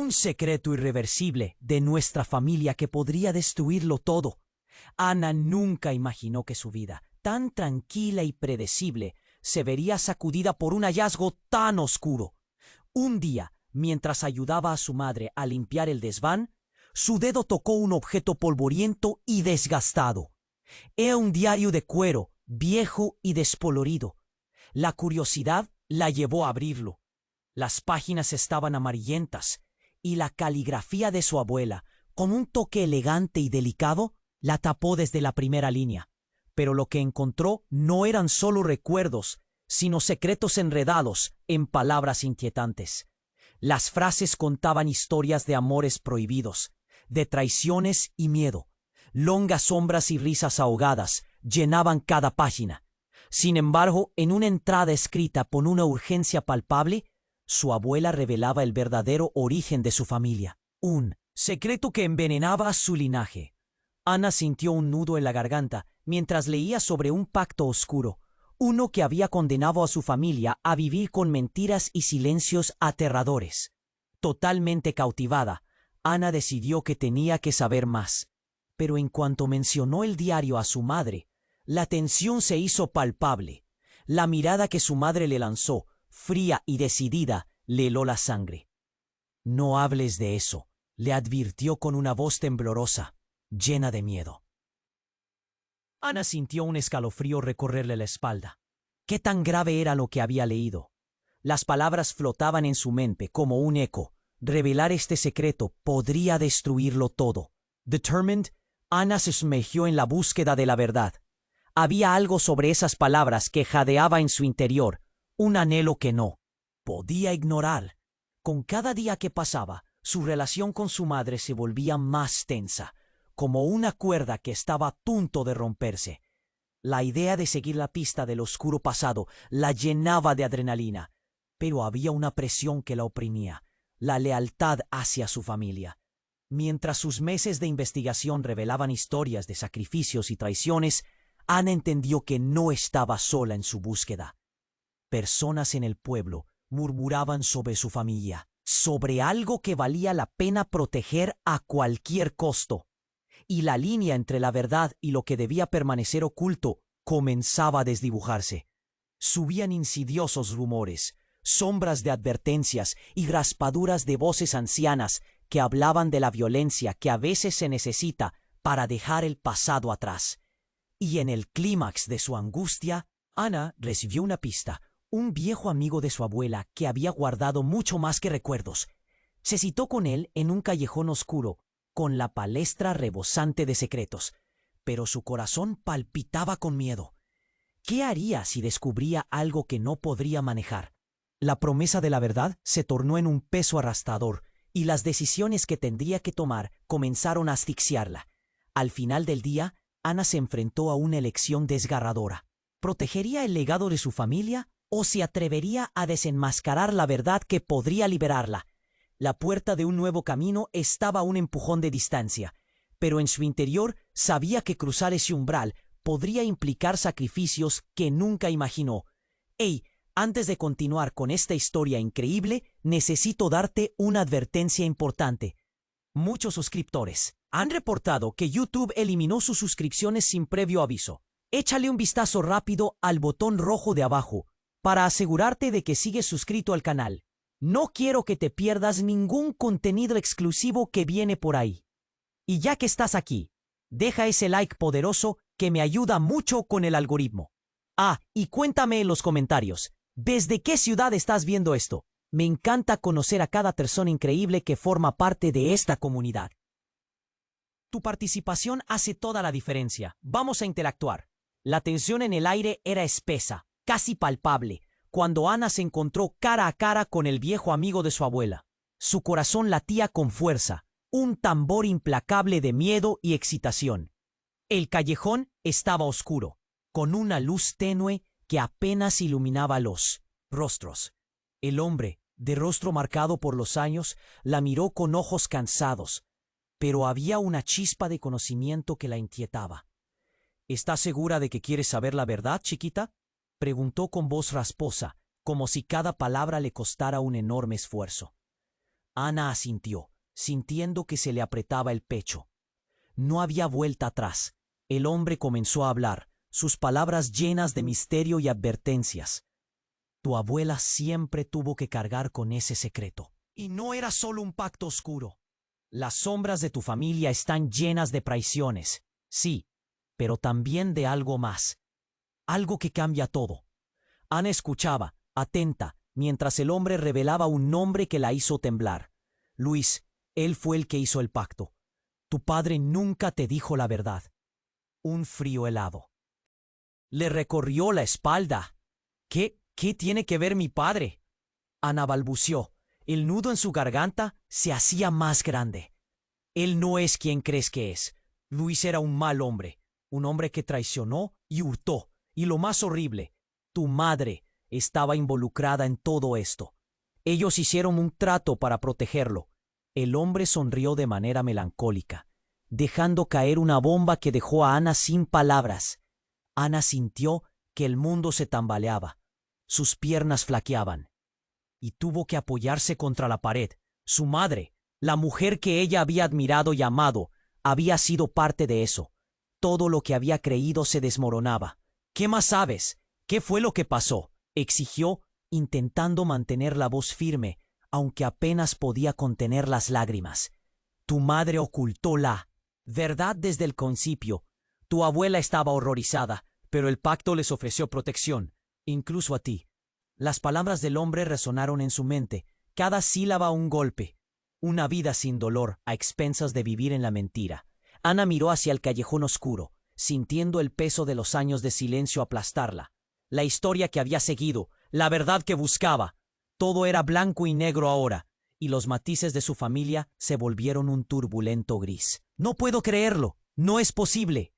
Un secreto irreversible de nuestra familia que podría destruirlo todo. Ana nunca imaginó que su vida, tan tranquila y predecible, se vería sacudida por un hallazgo tan oscuro. Un día, mientras ayudaba a su madre a limpiar el desván, su dedo tocó un objeto polvoriento y desgastado. Era un diario de cuero, viejo y descolorido. La curiosidad la llevó a abrirlo. Las páginas estaban amarillentas y la caligrafía de su abuela, con un toque elegante y delicado, la tapó desde la primera línea. Pero lo que encontró no eran solo recuerdos, sino secretos enredados en palabras inquietantes. Las frases contaban historias de amores prohibidos, de traiciones y miedo. Longas sombras y risas ahogadas llenaban cada página. Sin embargo, en una entrada escrita con una urgencia palpable, su abuela revelaba el verdadero origen de su familia. Un secreto que envenenaba su linaje. Ana sintió un nudo en la garganta mientras leía sobre un pacto oscuro, uno que había condenado a su familia a vivir con mentiras y silencios aterradores. Totalmente cautivada, Ana decidió que tenía que saber más. Pero en cuanto mencionó el diario a su madre, la tensión se hizo palpable. La mirada que su madre le lanzó, fría y decidida, le heló la sangre. «No hables de eso», le advirtió con una voz temblorosa, llena de miedo. Ana sintió un escalofrío recorrerle la espalda. ¿Qué tan grave era lo que había leído? Las palabras flotaban en su mente como un eco. Revelar este secreto podría destruirlo todo. Determined, Ana se sumergió en la búsqueda de la verdad. Había algo sobre esas palabras que jadeaba en su interior, un anhelo que no podía ignorar. Con cada día que pasaba, su relación con su madre se volvía más tensa, como una cuerda que estaba a punto de romperse. La idea de seguir la pista del oscuro pasado la llenaba de adrenalina, pero había una presión que la oprimía, la lealtad hacia su familia. Mientras sus meses de investigación revelaban historias de sacrificios y traiciones, Ana entendió que no estaba sola en su búsqueda. Personas en el pueblo murmuraban sobre su familia, sobre algo que valía la pena proteger a cualquier costo. Y la línea entre la verdad y lo que debía permanecer oculto comenzaba a desdibujarse. Subían insidiosos rumores, sombras de advertencias y raspaduras de voces ancianas que hablaban de la violencia que a veces se necesita para dejar el pasado atrás. Y en el clímax de su angustia, Ana recibió una pista, un viejo amigo de su abuela que había guardado mucho más que recuerdos. Se citó con él en un callejón oscuro, con la palestra rebosante de secretos, pero su corazón palpitaba con miedo. ¿Qué haría si descubría algo que no podría manejar? La promesa de la verdad se tornó en un peso arrastrador, y las decisiones que tendría que tomar comenzaron a asfixiarla. Al final del día, Ana se enfrentó a una elección desgarradora. ¿Protegería el legado de su familia o se atrevería a desenmascarar la verdad que podría liberarla? La puerta de un nuevo camino estaba a un empujón de distancia, pero en su interior sabía que cruzar ese umbral podría implicar sacrificios que nunca imaginó. «Hey, antes de continuar con esta historia increíble, necesito darte una advertencia importante. Muchos suscriptores han reportado que YouTube eliminó sus suscripciones sin previo aviso. Échale un vistazo rápido al botón rojo de abajo para asegurarte de que sigues suscrito al canal. No quiero que te pierdas ningún contenido exclusivo que viene por ahí. Y ya que estás aquí, deja ese like poderoso que me ayuda mucho con el algoritmo. Ah, y cuéntame en los comentarios, ¿desde qué ciudad estás viendo esto? Me encanta conocer a cada persona increíble que forma parte de esta comunidad. Tu participación hace toda la diferencia. Vamos a interactuar. La tensión en el aire era espesa, casi palpable, cuando Ana se encontró cara a cara con el viejo amigo de su abuela. Su corazón latía con fuerza, un tambor implacable de miedo y excitación. El callejón estaba oscuro, con una luz tenue que apenas iluminaba los rostros. El hombre, de rostro marcado por los años, la miró con ojos cansados, pero había una chispa de conocimiento que la inquietaba. ¿Estás segura de que quieres saber la verdad, chiquita?, preguntó con voz rasposa, como si cada palabra le costara un enorme esfuerzo. Ana asintió, sintiendo que se le apretaba el pecho. No había vuelta atrás. El hombre comenzó a hablar, sus palabras llenas de misterio y advertencias. Tu abuela siempre tuvo que cargar con ese secreto. Y no era solo un pacto oscuro. Las sombras de tu familia están llenas de traiciones, sí, pero también de algo más. Algo que cambia todo. Ana escuchaba, atenta, mientras el hombre revelaba un nombre que la hizo temblar. Luis, él fue el que hizo el pacto. Tu padre nunca te dijo la verdad. Un frío helado le recorrió la espalda. ¿Qué tiene que ver mi padre? Ana balbuceó. El nudo en su garganta se hacía más grande. Él no es quien crees que es. Luis era un mal hombre, un hombre que traicionó y hurtó. Y lo más horrible, tu madre estaba involucrada en todo esto. Ellos hicieron un trato para protegerlo. El hombre sonrió de manera melancólica, dejando caer una bomba que dejó a Ana sin palabras. Ana sintió que el mundo se tambaleaba. Sus piernas flaqueaban. Y tuvo que apoyarse contra la pared. Su madre, la mujer que ella había admirado y amado, había sido parte de eso. Todo lo que había creído se desmoronaba. ¿Qué más sabes? ¿Qué fue lo que pasó? Exigió, intentando mantener la voz firme, aunque apenas podía contener las lágrimas. Tu madre ocultó la verdad desde el principio. Tu abuela estaba horrorizada, pero el pacto les ofreció protección, incluso a ti. Las palabras del hombre resonaron en su mente, cada sílaba un golpe. Una vida sin dolor, a expensas de vivir en la mentira. Ana miró hacia el callejón oscuro, sintiendo el peso de los años de silencio aplastarla. La historia que había seguido, la verdad que buscaba. Todo era blanco y negro ahora, y los matices de su familia se volvieron un turbulento gris. No puedo creerlo, no es posible.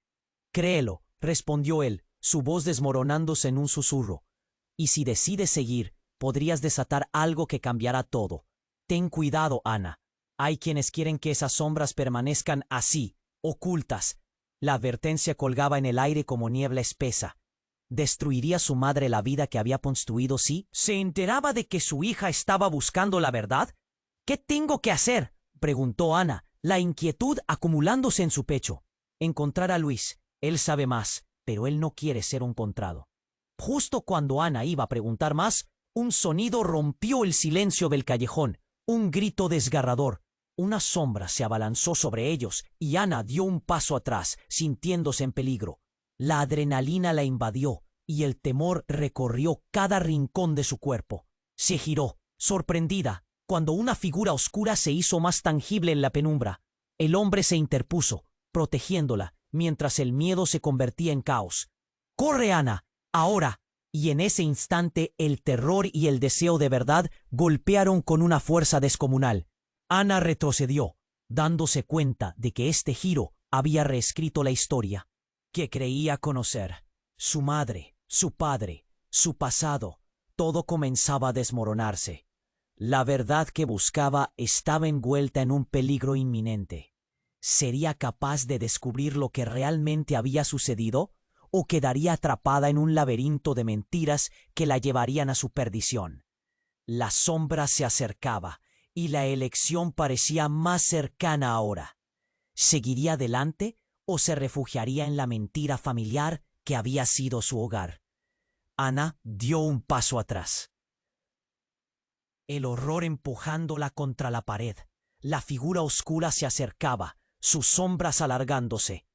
Créelo, respondió él, su voz desmoronándose en un susurro. Y si decides seguir, podrías desatar algo que cambiará todo. Ten cuidado, Ana. Hay quienes quieren que esas sombras permanezcan así, ocultas. La advertencia colgaba en el aire como niebla espesa. ¿Destruiría su madre la vida que había construido si se enteraba de que su hija estaba buscando la verdad? ¿Qué tengo que hacer?, preguntó Ana, la inquietud acumulándose en su pecho. Encontrar a Luis. Él sabe más, pero él no quiere ser encontrado. Justo cuando Ana iba a preguntar más, un sonido rompió el silencio del callejón. Un grito desgarrador. Una sombra se abalanzó sobre ellos y Ana dio un paso atrás, sintiéndose en peligro. La adrenalina la invadió y el temor recorrió cada rincón de su cuerpo. Se giró, sorprendida, cuando una figura oscura se hizo más tangible en la penumbra. El hombre se interpuso, protegiéndola, mientras el miedo se convertía en caos. ¡Corre, Ana! ¡Ahora! Y en ese instante el terror y el deseo de verdad golpearon con una fuerza descomunal. Ana retrocedió, dándose cuenta de que este giro había reescrito la historia que creía conocer. Su madre, su padre, su pasado, todo comenzaba a desmoronarse. La verdad que buscaba estaba envuelta en un peligro inminente. ¿Sería capaz de descubrir lo que realmente había sucedido? ¿O quedaría atrapada en un laberinto de mentiras que la llevarían a su perdición? La sombra se acercaba y la elección parecía más cercana ahora. ¿Seguiría adelante o se refugiaría en la mentira familiar que había sido su hogar? Ana dio un paso atrás. El horror empujándola contra la pared. La figura oscura se acercaba, sus sombras alargándose.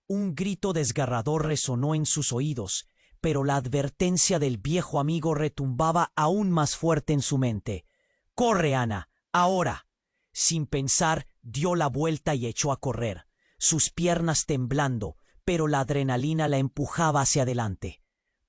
Un grito desgarrador resonó en sus oídos, pero la advertencia del viejo amigo retumbaba aún más fuerte en su mente. ¡Corre, Ana! ¡Ahora! Sin pensar, dio la vuelta y echó a correr, sus piernas temblando, pero la adrenalina la empujaba hacia adelante.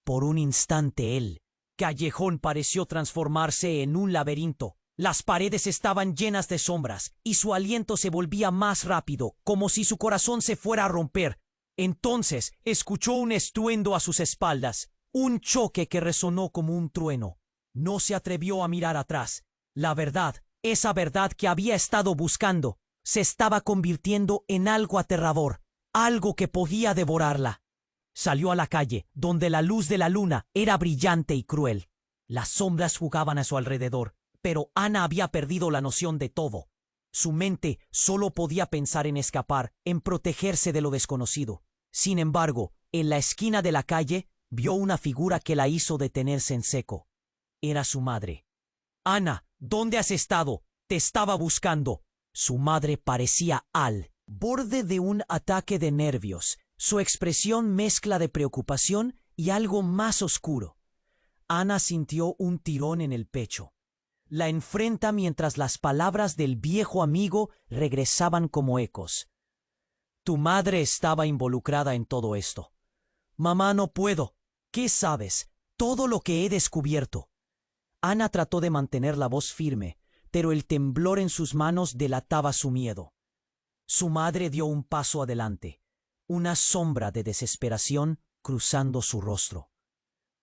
Por un instante el callejón pareció transformarse en un laberinto. Las paredes estaban llenas de sombras y su aliento se volvía más rápido, como si su corazón se fuera a romper. Entonces escuchó un estruendo a sus espaldas, un choque que resonó como un trueno. No se atrevió a mirar atrás. La verdad, esa verdad que había estado buscando, se estaba convirtiendo en algo aterrador, algo que podía devorarla. Salió a la calle, donde la luz de la luna era brillante y cruel. Las sombras jugaban a su alrededor, Pero Ana había perdido la noción de todo. Su mente solo podía pensar en escapar, en protegerse de lo desconocido. Sin embargo, en la esquina de la calle, vio una figura que la hizo detenerse en seco. Era su madre. «Ana, ¿dónde has estado? Te estaba buscando». Su madre parecía al borde de un ataque de nervios. Su expresión mezcla de preocupación y algo más oscuro. Ana sintió un tirón en el pecho. La enfrenta mientras las palabras del viejo amigo regresaban como ecos. «Tu madre estaba involucrada en todo esto». «Mamá, no puedo». «¿Qué sabes? Todo lo que he descubierto». Ana trató de mantener la voz firme, pero el temblor en sus manos delataba su miedo. Su madre dio un paso adelante, una sombra de desesperación cruzando su rostro.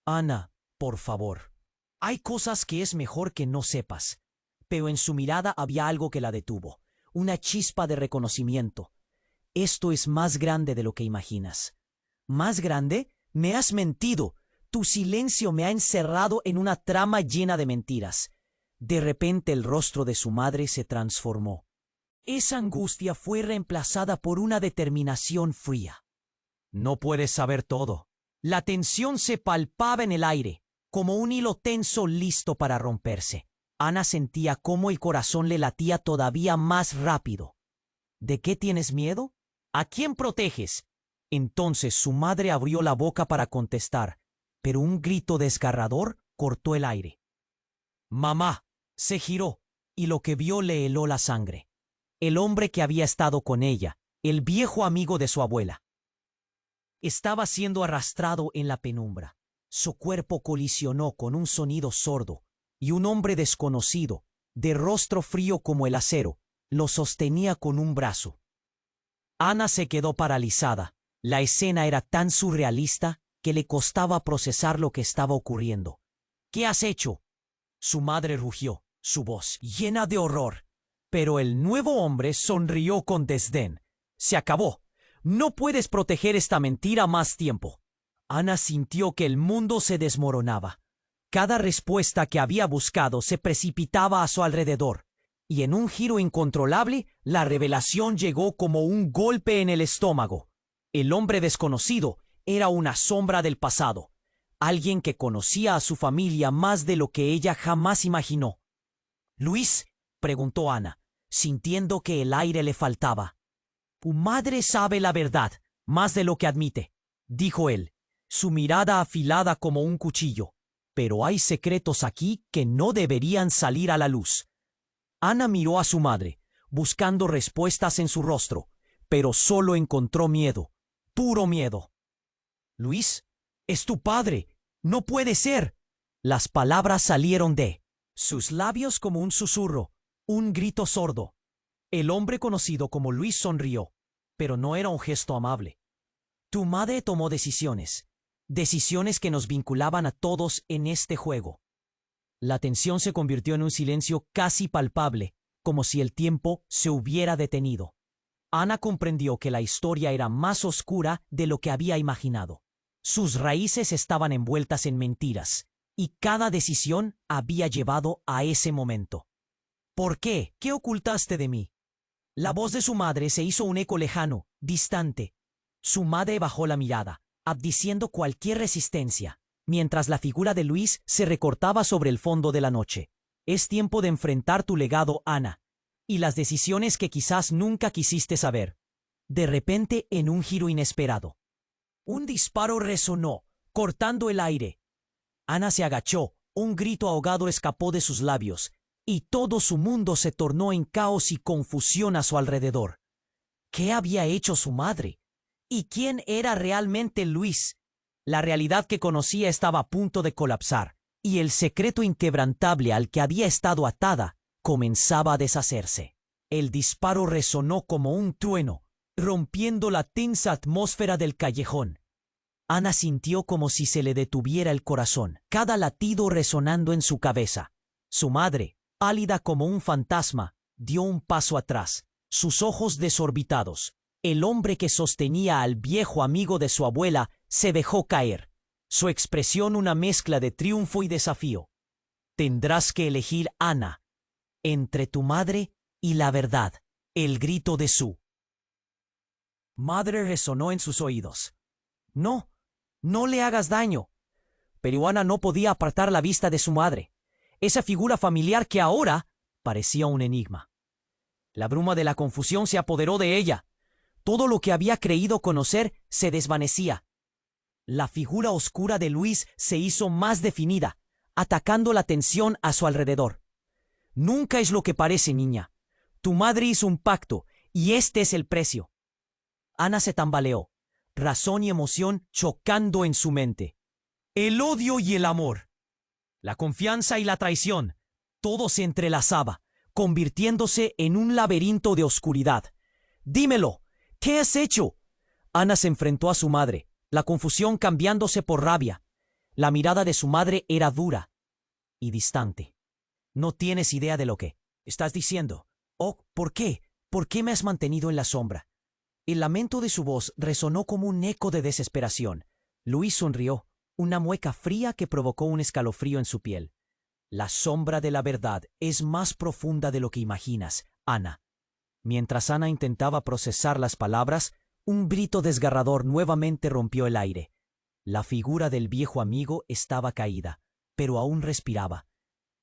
«Ana, por favor. Hay cosas que es mejor que no sepas». Pero en su mirada había algo que la detuvo, una chispa de reconocimiento. «Esto es más grande de lo que imaginas». «¿Más grande? Me has mentido. Tu silencio me ha encerrado en una trama llena de mentiras». De repente el rostro de su madre se transformó. Esa angustia fue reemplazada por una determinación fría. «No puedes saber todo». La tensión se palpaba en el aire, como un hilo tenso listo para romperse. Ana sentía cómo el corazón le latía todavía más rápido. «¿De qué tienes miedo? ¿A quién proteges?» Entonces su madre abrió la boca para contestar, pero un grito desgarrador cortó el aire. «Mamá». Se giró, y lo que vio le heló la sangre. El hombre que había estado con ella, el viejo amigo de su abuela, estaba siendo arrastrado en la penumbra. Su cuerpo colisionó con un sonido sordo, y un hombre desconocido, de rostro frío como el acero, lo sostenía con un brazo. Ana se quedó paralizada. La escena era tan surrealista que le costaba procesar lo que estaba ocurriendo. «¿Qué has hecho?». Su madre rugió, su voz llena de horror. Pero el nuevo hombre sonrió con desdén. «Se acabó. No puedes proteger esta mentira más tiempo». Ana sintió que el mundo se desmoronaba. Cada respuesta que había buscado se precipitaba a su alrededor, y en un giro incontrolable, la revelación llegó como un golpe en el estómago. El hombre desconocido era una sombra del pasado, alguien que conocía a su familia más de lo que ella jamás imaginó. «¿Luis?», preguntó Ana, sintiendo que el aire le faltaba. «Tu madre sabe la verdad, más de lo que admite», dijo él, su mirada afilada como un cuchillo. «Pero hay secretos aquí que no deberían salir a la luz». Ana miró a su madre, buscando respuestas en su rostro, pero solo encontró miedo, puro miedo. «Luis, es tu padre. No puede ser». Las palabras salieron de sus labios como un susurro, un grito sordo. El hombre conocido como Luis sonrió, pero no era un gesto amable. «Tu madre tomó decisiones que nos vinculaban a todos en este juego». La tensión se convirtió en un silencio casi palpable, como si el tiempo se hubiera detenido. Ana comprendió que la historia era más oscura de lo que había imaginado. Sus raíces estaban envueltas en mentiras, y cada decisión había llevado a ese momento. «¿Por qué? ¿Qué ocultaste de mí?». La voz de su madre se hizo un eco lejano, distante. Su madre bajó la mirada, abdiciendo cualquier resistencia, mientras la figura de Luis se recortaba sobre el fondo de la noche. «Es tiempo de enfrentar tu legado, Ana, y las decisiones que quizás nunca quisiste saber». De repente, en un giro inesperado, un disparo resonó, cortando el aire. Ana se agachó, un grito ahogado escapó de sus labios, y todo su mundo se tornó en caos y confusión a su alrededor. ¿Qué había hecho su madre? ¿Y quién era realmente Luis? La realidad que conocía estaba a punto de colapsar, y el secreto inquebrantable al que había estado atada comenzaba a deshacerse. El disparo resonó como un trueno, rompiendo la tensa atmósfera del callejón. Ana sintió como si se le detuviera el corazón, cada latido resonando en su cabeza. Su madre, pálida como un fantasma, dio un paso atrás, sus ojos desorbitados. El hombre que sostenía al viejo amigo de su abuela se dejó caer, su expresión una mezcla de triunfo y desafío. Tendrás que elegir, Ana, entre tu madre y la verdad. El grito de su madre resonó en sus oídos. No, no le hagas daño. Pero Ana no podía apartar la vista de su madre, esa figura familiar que ahora parecía un enigma. La bruma de la confusión se apoderó de ella. Todo lo que había creído conocer se desvanecía. La figura oscura de Luis se hizo más definida, atacando la tensión a su alrededor. Nunca es lo que parece, niña. Tu madre hizo un pacto, y este es el precio. Ana se tambaleó, razón y emoción chocando en su mente. El odio y el amor, la confianza y la traición, todo se entrelazaba, convirtiéndose en un laberinto de oscuridad. Dímelo, ¿qué has hecho? Ana se enfrentó a su madre, la confusión cambiándose por rabia. La mirada de su madre era dura y distante. No tienes idea de lo que estás diciendo. Oh, ¿por qué? ¿Por qué me has mantenido en la sombra? El lamento de su voz resonó como un eco de desesperación. Luis sonrió, una mueca fría que provocó un escalofrío en su piel. La sombra de la verdad es más profunda de lo que imaginas, Ana. Mientras Ana intentaba procesar las palabras, un grito desgarrador nuevamente rompió el aire. La figura del viejo amigo estaba caída, pero aún respiraba.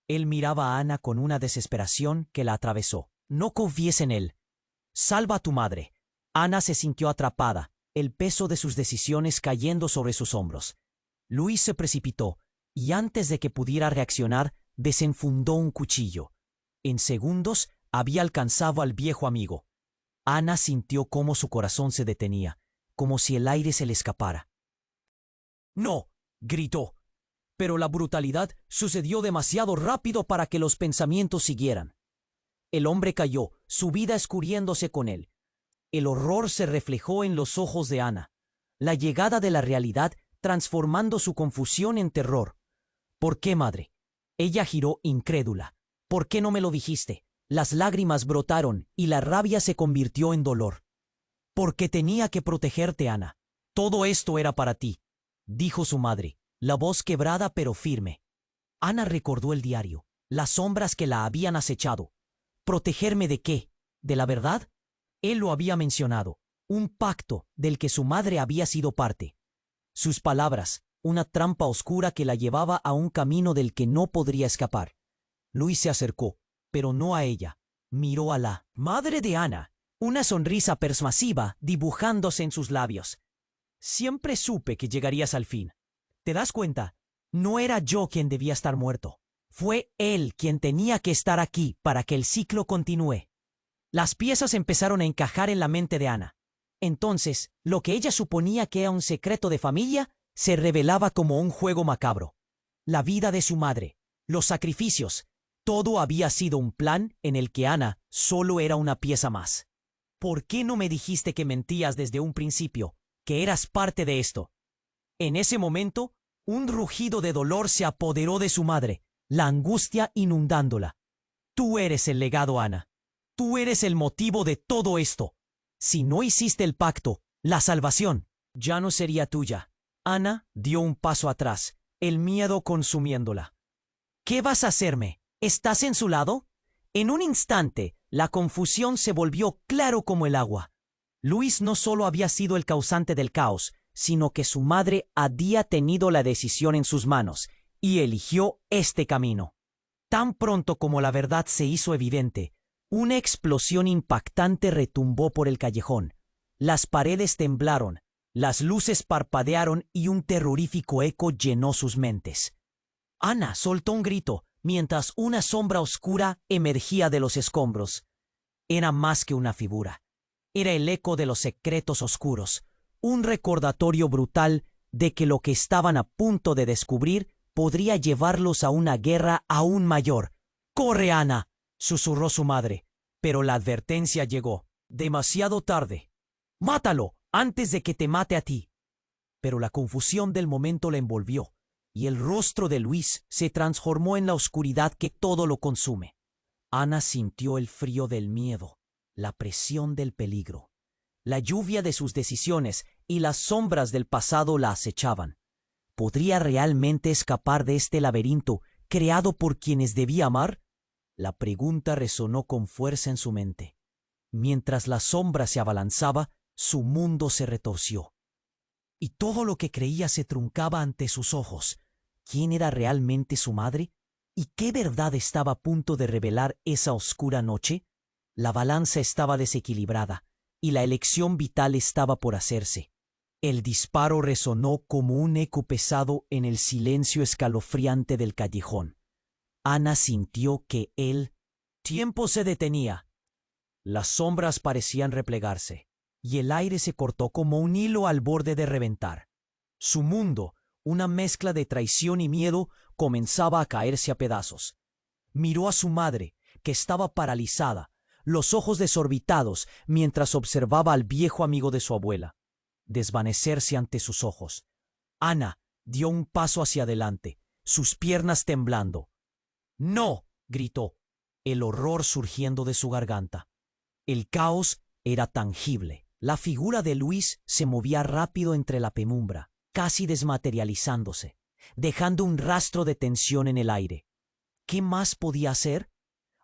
Él miraba a Ana con una desesperación que la atravesó. No confíes en él. Salva a tu madre. Ana se sintió atrapada, el peso de sus decisiones cayendo sobre sus hombros. Luis se precipitó, y antes de que pudiera reaccionar, desenfundó un cuchillo. En segundos había alcanzado al viejo amigo. Ana sintió cómo su corazón se detenía, como si el aire se le escapara. ¡No!, gritó. Pero la brutalidad sucedió demasiado rápido para que los pensamientos siguieran. El hombre cayó, su vida escurriéndose con él. El horror se reflejó en los ojos de Ana, la llegada de la realidad transformando su confusión en terror. ¿Por qué, madre? Ella giró incrédula. ¿Por qué no me lo dijiste? Las lágrimas brotaron y la rabia se convirtió en dolor. Porque tenía que protegerte, Ana. Todo esto era para ti, dijo su madre, la voz quebrada pero firme. Ana recordó el diario, las sombras que la habían acechado. ¿Protegerme de qué? ¿De la verdad? Él lo había mencionado, un pacto del que su madre había sido parte. Sus palabras, una trampa oscura que la llevaba a un camino del que no podría escapar. Luis se acercó, pero no a ella. Miró a la madre de Ana, una sonrisa persuasiva dibujándose en sus labios. Siempre supe que llegarías al fin. ¿Te das cuenta? No era yo quien debía estar muerto. Fue él quien tenía que estar aquí para que el ciclo continúe. Las piezas empezaron a encajar en la mente de Ana. Entonces, lo que ella suponía que era un secreto de familia se revelaba como un juego macabro. La vida de su madre, los sacrificios, todo había sido un plan en el que Ana solo era una pieza más. ¿Por qué no me dijiste que mentías desde un principio, que eras parte de esto? En ese momento, un rugido de dolor se apoderó de su madre, la angustia inundándola. Tú eres el legado, Ana. Tú eres el motivo de todo esto. Si no hiciste el pacto, la salvación ya no sería tuya. Ana dio un paso atrás, el miedo consumiéndola. ¿Qué vas a hacerme? ¿Estás en su lado? En un instante, la confusión se volvió claro como el agua. Luis no solo había sido el causante del caos, sino que su madre había tenido la decisión en sus manos y eligió este camino. Tan pronto como la verdad se hizo evidente, una explosión impactante retumbó por el callejón. Las paredes temblaron, las luces parpadearon y un terrorífico eco llenó sus mentes. Ana soltó un grito mientras una sombra oscura emergía de los escombros. Era más que una figura. Era el eco de los secretos oscuros, un recordatorio brutal de que lo que estaban a punto de descubrir podría llevarlos a una guerra aún mayor. ¡Corre, Ana!, susurró su madre, pero la advertencia llegó demasiado tarde. ¡Mátalo antes de que te mate a ti! Pero la confusión del momento la envolvió, y el rostro de Luis se transformó en la oscuridad que todo lo consume. Ana sintió el frío del miedo, la presión del peligro. La lluvia de sus decisiones y las sombras del pasado la acechaban. ¿Podría realmente escapar de este laberinto creado por quienes debía amar? La pregunta resonó con fuerza en su mente. Mientras la sombra se abalanzaba, su mundo se retorció. Y todo lo que creía se truncaba ante sus ojos. ¿Quién era realmente su madre? ¿Y qué verdad estaba a punto de revelar esa oscura noche? La balanza estaba desequilibrada, y la elección vital estaba por hacerse. El disparo resonó como un eco pesado en el silencio escalofriante del callejón. Ana sintió que el tiempo se detenía. Las sombras parecían replegarse, y el aire se cortó como un hilo al borde de reventar. Su mundo, una mezcla de traición y miedo, comenzaba a caerse a pedazos. Miró a su madre, que estaba paralizada, los ojos desorbitados, mientras observaba al viejo amigo de su abuela desvanecerse ante sus ojos. Ana dio un paso hacia adelante, sus piernas temblando. ¡No!, gritó, el horror surgiendo de su garganta. El caos era tangible. La figura de Luis se movía rápido entre la penumbra, casi desmaterializándose, dejando un rastro de tensión en el aire. ¿Qué más podía hacer?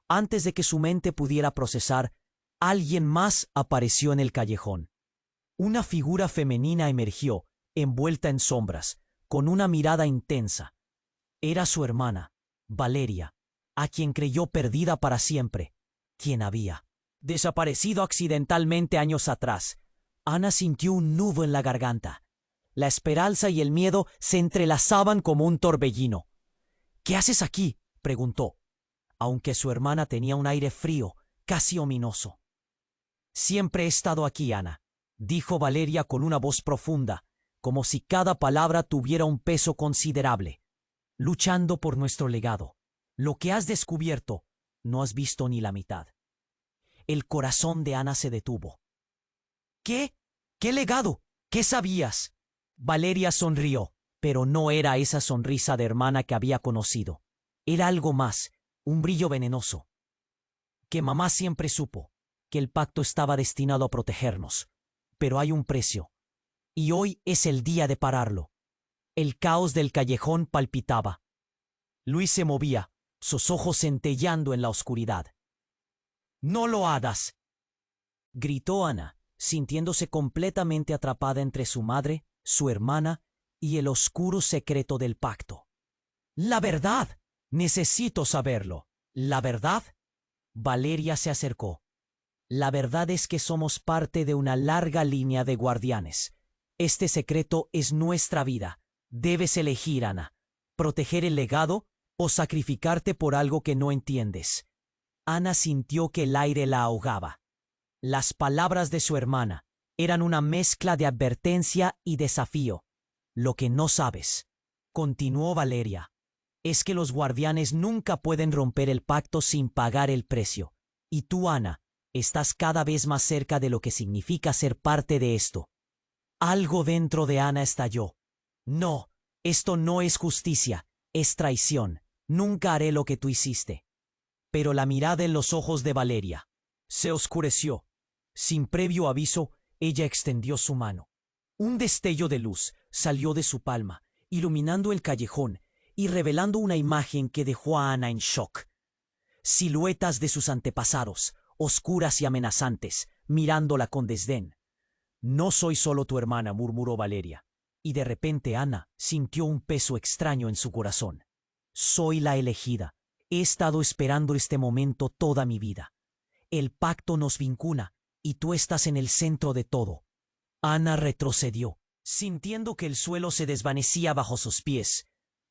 Antes de que su mente pudiera procesar, alguien más apareció en el callejón. Una figura femenina emergió, envuelta en sombras, con una mirada intensa. Era su hermana, Valeria, a quien creyó perdida para siempre, quien había desaparecido accidentalmente años atrás. Ana sintió un nudo en la garganta. La esperanza y el miedo se entrelazaban como un torbellino. «¿Qué haces aquí?», preguntó, aunque su hermana tenía un aire frío, casi ominoso. «Siempre he estado aquí, Ana», dijo Valeria con una voz profunda, como si cada palabra tuviera un peso considerable. «Luchando por nuestro legado. Lo que has descubierto, no has visto ni la mitad». El corazón de Ana se detuvo. «¿Qué? ¿Qué legado? ¿Qué sabías?». Valeria sonrió, pero no era esa sonrisa de hermana que había conocido. Era algo más, un brillo venenoso. «Que mamá siempre supo que el pacto estaba destinado a protegernos. Pero hay un precio, y hoy es el día de pararlo». El caos del callejón palpitaba. Luis se movía, sus ojos centelleando en la oscuridad. «¡No lo hagas!», gritó Ana, sintiéndose completamente atrapada entre su madre, su hermana y el oscuro secreto del pacto. «¡La verdad! Necesito saberlo. ¿La verdad?». Valeria se acercó. «La verdad es que somos parte de una larga línea de guardianes. Este secreto es nuestra vida. Debes elegir, Ana, proteger el legado o sacrificarte por algo que no entiendes». Ana sintió que el aire la ahogaba. Las palabras de su hermana eran una mezcla de advertencia y desafío. «Lo que no sabes», continuó Valeria, «es que los guardianes nunca pueden romper el pacto sin pagar el precio. Y tú, Ana, estás cada vez más cerca de lo que significa ser parte de esto». Algo dentro de Ana estalló. «No, esto no es justicia, es traición. Nunca haré lo que tú hiciste». Pero la mirada en los ojos de Valeria se oscureció. Sin previo aviso, ella extendió su mano. Un destello de luz salió de su palma, iluminando el callejón y revelando una imagen que dejó a Ana en shock. Siluetas de sus antepasados, oscuras y amenazantes, mirándola con desdén. «No soy solo tu hermana», murmuró Valeria, y de repente Ana sintió un peso extraño en su corazón. «Soy la elegida. He estado esperando este momento toda mi vida. El pacto nos vincula, y tú estás en el centro de todo». Ana retrocedió, sintiendo que el suelo se desvanecía bajo sus pies.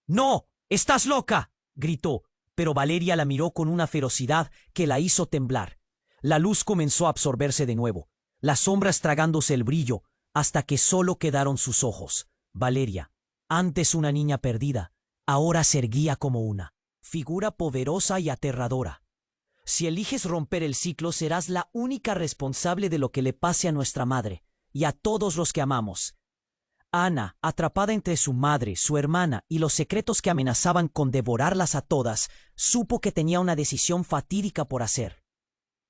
«¡No! ¡Estás loca!», gritó, pero Valeria la miró con una ferocidad que la hizo temblar. La luz comenzó a absorberse de nuevo, las sombras tragándose el brillo, hasta que solo quedaron sus ojos. Valeria, antes una niña perdida, ahora se erguía como una figura poderosa y aterradora. «Si eliges romper el ciclo, serás la única responsable de lo que le pase a nuestra madre y a todos los que amamos». Ana, atrapada entre su madre, su hermana y los secretos que amenazaban con devorarlas a todas, supo que tenía una decisión fatídica por hacer.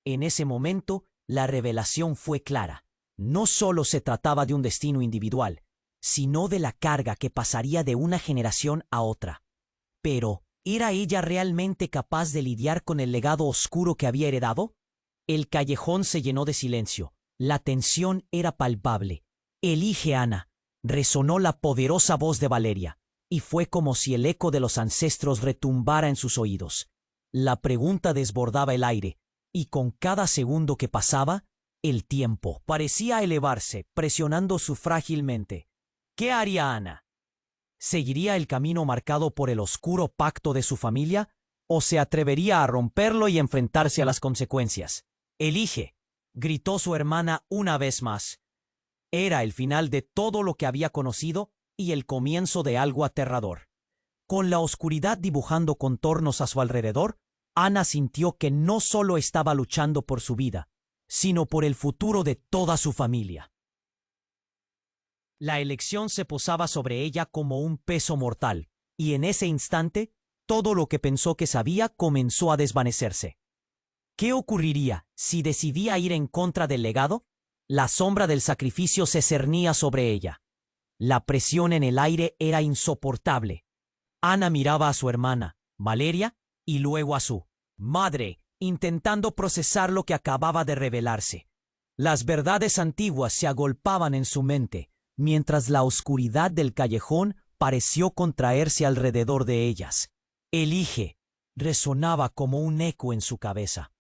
En ese momento, la revelación fue clara. No solo se trataba de un destino individual, sino de la carga que pasaría de una generación a otra. Pero, ¿Era ella realmente capaz de lidiar con el legado oscuro que había heredado? El callejón se llenó de silencio. La tensión era palpable. «Elige, Ana», resonó la poderosa voz de Valeria, y fue como si el eco de los ancestros retumbara en sus oídos. La pregunta desbordaba el aire, y con cada segundo que pasaba, el tiempo parecía elevarse, presionando su frágil mente. ¿Qué haría Ana? ¿Seguiría el camino marcado por el oscuro pacto de su familia? ¿O se atrevería a romperlo y enfrentarse a las consecuencias? «Elige», gritó su hermana una vez más. Era el final de todo lo que había conocido y el comienzo de algo aterrador. Con la oscuridad dibujando contornos a su alrededor, Ana sintió que no solo estaba luchando por su vida, sino por el futuro de toda su familia. La elección se posaba sobre ella como un peso mortal, y en ese instante, todo lo que pensó que sabía comenzó a desvanecerse. ¿Qué ocurriría si decidía ir en contra del legado? La sombra del sacrificio se cernía sobre ella. La presión en el aire era insoportable. Ana miraba a su hermana, Valeria, y luego a su madre, intentando procesar lo que acababa de revelarse. Las verdades antiguas se agolpaban en su mente, mientras la oscuridad del callejón pareció contraerse alrededor de ellas. «Elige», resonaba como un eco en su cabeza.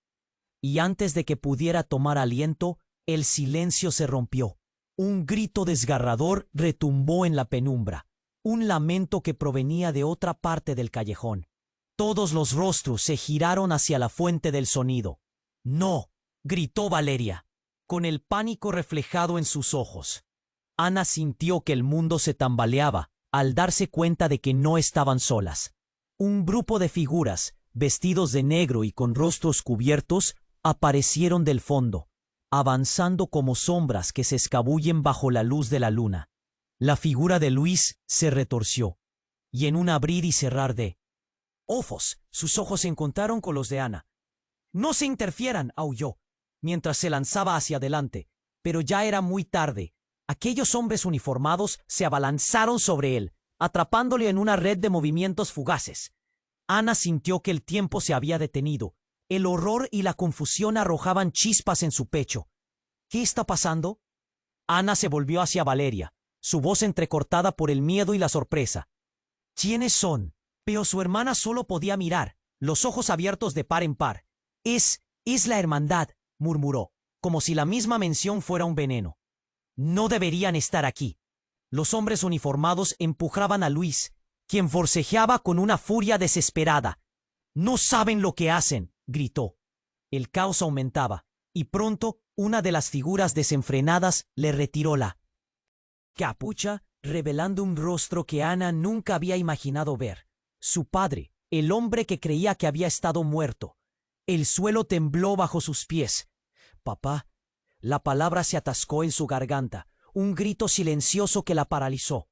Y antes de que pudiera tomar aliento, el silencio se rompió. Un grito desgarrador retumbó en la penumbra, un lamento que provenía de otra parte del callejón. Todos los rostros se giraron hacia la fuente del sonido. «¡No!», gritó Valeria, con el pánico reflejado en sus ojos. Ana sintió que el mundo se tambaleaba al darse cuenta de que no estaban solas. Un grupo de figuras, vestidos de negro y con rostros cubiertos, aparecieron del fondo, avanzando como sombras que se escabullen bajo la luz de la luna. La figura de Luis se retorció, y en un abrir y cerrar de ojos, sus ojos se encontraron con los de Ana. «No se interfieran», aulló, mientras se lanzaba hacia adelante, pero ya era muy tarde. Aquellos hombres uniformados se abalanzaron sobre él, atrapándole en una red de movimientos fugaces. Ana sintió que el tiempo se había detenido. El horror y la confusión arrojaban chispas en su pecho. «¿Qué está pasando?». Ana se volvió hacia Valeria, su voz entrecortada por el miedo y la sorpresa. «¿Quiénes son?». Pero su hermana solo podía mirar, los ojos abiertos de par en par. Es la hermandad», murmuró, como si la misma mención fuera un veneno. «No deberían estar aquí». Los hombres uniformados empujaban a Luis, quien forcejeaba con una furia desesperada. «No saben lo que hacen», gritó. El caos aumentaba, y pronto una de las figuras desenfrenadas le retiró la capucha, revelando un rostro que Ana nunca había imaginado ver. Su padre, el hombre que creía que había estado muerto. El suelo tembló bajo sus pies. «Papá». La palabra se atascó en su garganta, un grito silencioso que la paralizó.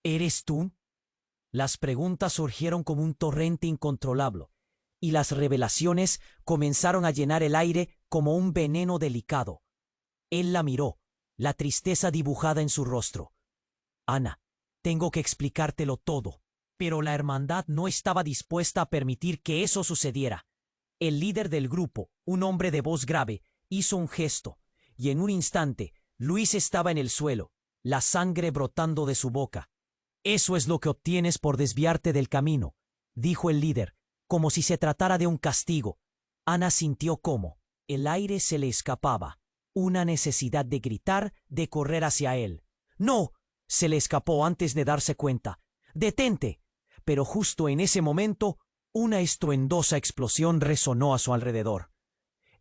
«¿Eres tú?». Las preguntas surgieron como un torrente incontrolable, y las revelaciones comenzaron a llenar el aire como un veneno delicado. Él la miró, la tristeza dibujada en su rostro. «Ana, tengo que explicártelo todo». Pero la hermandad no estaba dispuesta a permitir que eso sucediera. El líder del grupo, un hombre de voz grave, hizo un gesto, y en un instante Luis estaba en el suelo, la sangre brotando de su boca. «Eso es lo que obtienes por desviarte del camino», dijo el líder, como si se tratara de un castigo. Ana sintió cómo el aire se le escapaba, una necesidad de gritar, de correr hacia él. «¡No!», se le escapó antes de darse cuenta. «¡Detente!». Pero justo en ese momento, una estruendosa explosión resonó a su alrededor.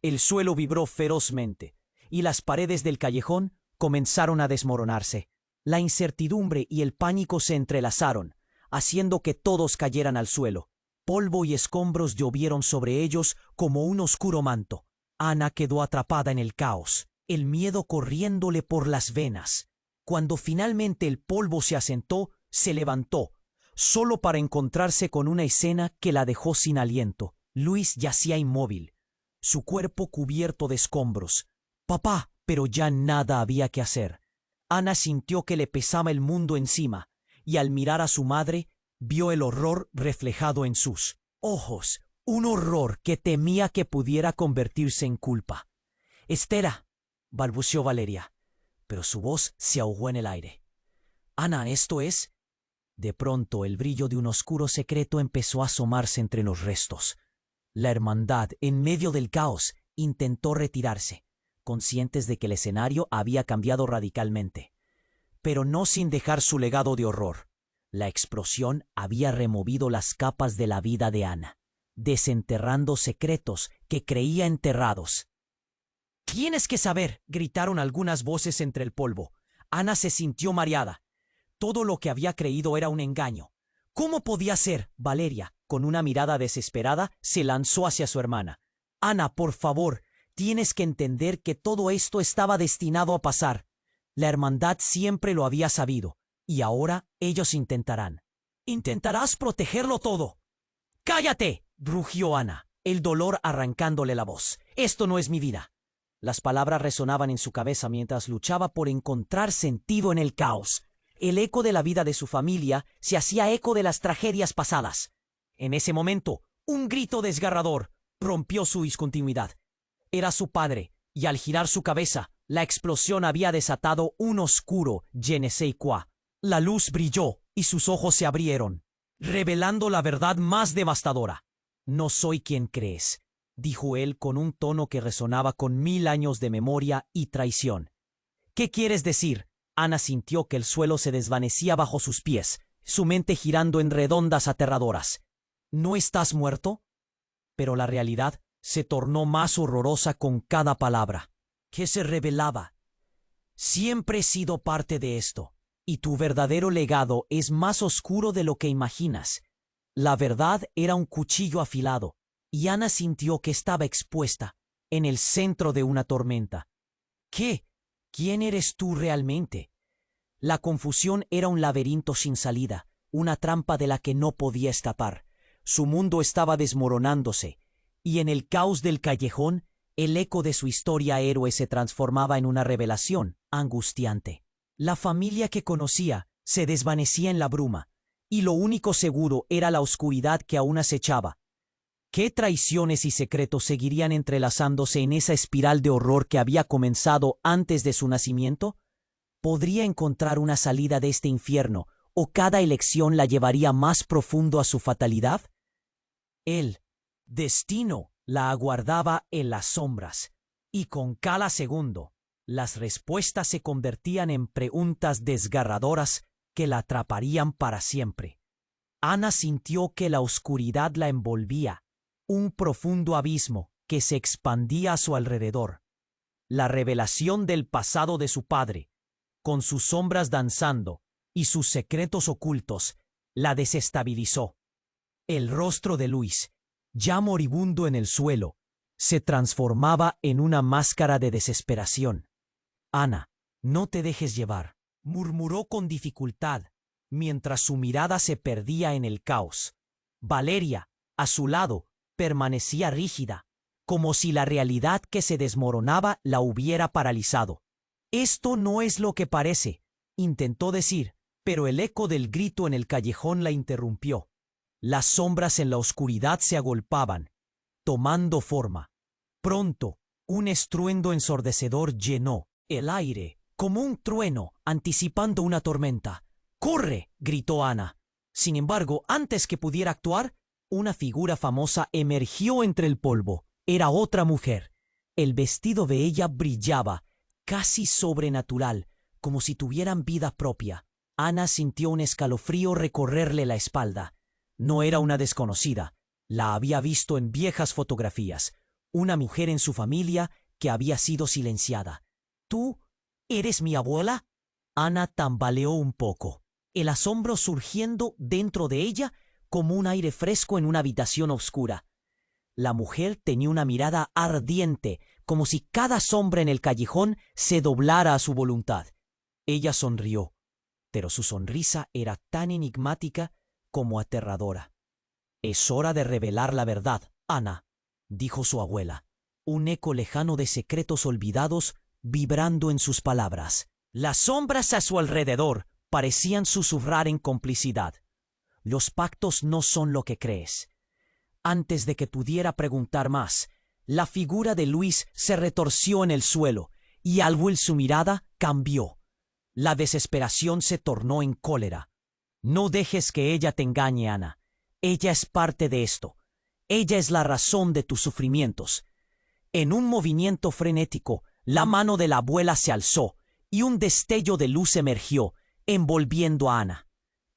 El suelo vibró ferozmente, y las paredes del callejón comenzaron a desmoronarse. La incertidumbre y el pánico se entrelazaron, haciendo que todos cayeran al suelo. Polvo y escombros llovieron sobre ellos como un oscuro manto. Ana quedó atrapada en el caos, el miedo corriéndole por las venas. Cuando finalmente el polvo se asentó, se levantó, solo para encontrarse con una escena que la dejó sin aliento. Luis yacía inmóvil, su cuerpo cubierto de escombros. «Papá», pero ya nada había que hacer. Ana sintió que le pesaba el mundo encima, y al mirar a su madre, vio el horror reflejado en sus ojos, un horror que temía que pudiera convertirse en culpa. «Estera», balbuceó Valeria, pero su voz se ahogó en el aire. «Ana, ¿esto es...?» De pronto el brillo de un oscuro secreto empezó a asomarse entre los restos. La hermandad, en medio del caos, intentó retirarse, conscientes de que el escenario había cambiado radicalmente. Pero no sin dejar su legado de horror. La explosión había removido las capas de la vida de Ana, desenterrando secretos que creía enterrados. «Tienes que saber», gritaron algunas voces entre el polvo. Ana se sintió mareada. Todo lo que había creído era un engaño. ¿Cómo podía ser? Valeria, con una mirada desesperada, se lanzó hacia su hermana. «Ana, por favor, tienes que entender que todo esto estaba destinado a pasar. La hermandad siempre lo había sabido, y ahora ellos intentarán. Intentarás protegerlo todo». «¡Cállate!», rugió Ana, el dolor arrancándole la voz. «Esto no es mi vida». Las palabras resonaban en su cabeza mientras luchaba por encontrar sentido en el caos. El eco de la vida de su familia se hacía eco de las tragedias pasadas. En ese momento, un grito desgarrador rompió su discontinuidad. Era su padre, y al girar su cabeza, la explosión había desatado un oscuro je ne sais quoi. La luz brilló y sus ojos se abrieron, revelando la verdad más devastadora. «No soy quien crees», dijo él con un tono que resonaba con 1000 años de memoria y traición. «¿Qué quieres decir?». Ana sintió que el suelo se desvanecía bajo sus pies, su mente girando en redondas aterradoras. «¿No estás muerto?». Pero la realidad se tornó más horrorosa con cada palabra, que se revelaba. «Siempre he sido parte de esto, y tu verdadero legado es más oscuro de lo que imaginas». La verdad era un cuchillo afilado, y Ana sintió que estaba expuesta, en el centro de una tormenta. «¿Qué? ¿Quién eres tú realmente?». La confusión era un laberinto sin salida, una trampa de la que no podía escapar. Su mundo estaba desmoronándose, y en el caos del callejón, el eco de su historia héroe se transformaba en una revelación angustiante. La familia que conocía se desvanecía en la bruma, y lo único seguro era la oscuridad que aún acechaba. ¿Qué traiciones y secretos seguirían entrelazándose en esa espiral de horror que había comenzado antes de su nacimiento? ¿Podría encontrar una salida de este infierno, o cada elección la llevaría más profundo a su fatalidad? El destino la aguardaba en las sombras, y con cada segundo, las respuestas se convertían en preguntas desgarradoras que la atraparían para siempre. Ana sintió que la oscuridad la envolvía, un profundo abismo que se expandía a su alrededor. La revelación del pasado de su padre, con sus sombras danzando y sus secretos ocultos, la desestabilizó. El rostro de Luis, ya moribundo en el suelo, se transformaba en una máscara de desesperación. «Ana, no te dejes llevar», murmuró con dificultad, mientras su mirada se perdía en el caos. Valeria, a su lado, permanecía rígida, como si la realidad que se desmoronaba la hubiera paralizado. «Esto no es lo que parece», intentó decir, pero el eco del grito en el callejón la interrumpió. Las sombras en la oscuridad se agolpaban, tomando forma. Pronto, un estruendo ensordecedor llenó el aire, como un trueno anticipando una tormenta. «¡Corre!», gritó Ana. Sin embargo, antes que pudiera actuar, una figura famosa emergió entre el polvo. Era otra mujer. El vestido de ella brillaba, casi sobrenatural, como si tuvieran vida propia. Ana sintió un escalofrío recorrerle la espalda. No era una desconocida. La había visto en viejas fotografías. Una mujer en su familia que había sido silenciada. «¿Tú eres mi abuela?». Ana tambaleó un poco, el asombro surgiendo dentro de ella como un aire fresco en una habitación oscura. La mujer tenía una mirada ardiente, como si cada sombra en el callejón se doblara a su voluntad. Ella sonrió, pero su sonrisa era tan enigmática como aterradora. «Es hora de revelar la verdad, Ana», dijo su abuela, un eco lejano de secretos olvidados vibrando en sus palabras. Las sombras a su alrededor parecían susurrar en complicidad. Los pactos no son lo que crees. Antes de que pudiera preguntar más, la figura de Luis se retorció en el suelo y al ver su mirada cambió. La desesperación se tornó en cólera. No dejes que ella te engañe, Ana. Ella es parte de esto. Ella es la razón de tus sufrimientos. En un movimiento frenético, la mano de la abuela se alzó y un destello de luz emergió, envolviendo a Ana.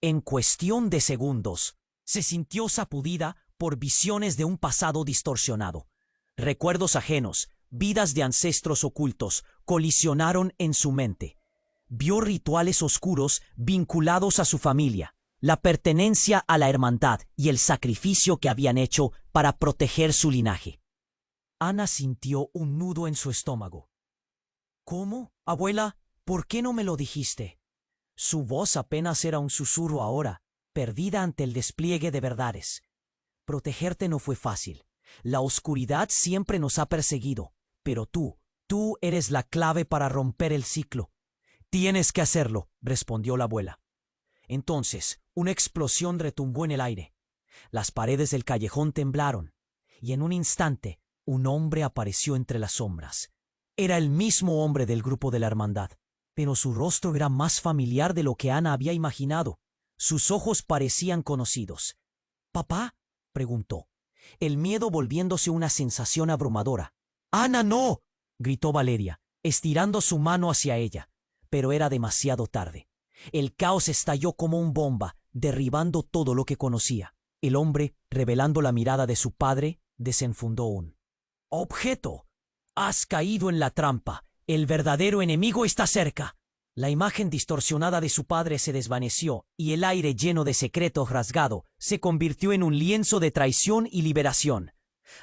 En cuestión de segundos, se sintió sacudida por visiones de un pasado distorsionado. Recuerdos ajenos, vidas de ancestros ocultos, colisionaron en su mente. Vio rituales oscuros vinculados a su familia, la pertenencia a la hermandad y el sacrificio que habían hecho para proteger su linaje. Ana sintió un nudo en su estómago. ¿Cómo, abuela? ¿Por qué no me lo dijiste? Su voz apenas era un susurro ahora, perdida ante el despliegue de verdades. Protegerte no fue fácil. La oscuridad siempre nos ha perseguido, pero tú eres la clave para romper el ciclo. Tienes que hacerlo, respondió la abuela. Entonces, una explosión retumbó en el aire. Las paredes del callejón temblaron, y en un instante, un hombre apareció entre las sombras. Era el mismo hombre del grupo de la hermandad, pero su rostro era más familiar de lo que Ana había imaginado. Sus ojos parecían conocidos. ¿Papá?, preguntó, el miedo volviéndose una sensación abrumadora. ¡Ana, no!, gritó Valeria, estirando su mano hacia ella. Pero era demasiado tarde. El caos estalló como una bomba, derribando todo lo que conocía. El hombre, revelando la mirada de su padre, desenfundó un objeto. Has caído en la trampa. El verdadero enemigo está cerca. La imagen distorsionada de su padre se desvaneció y el aire lleno de secretos rasgado se convirtió en un lienzo de traición y liberación.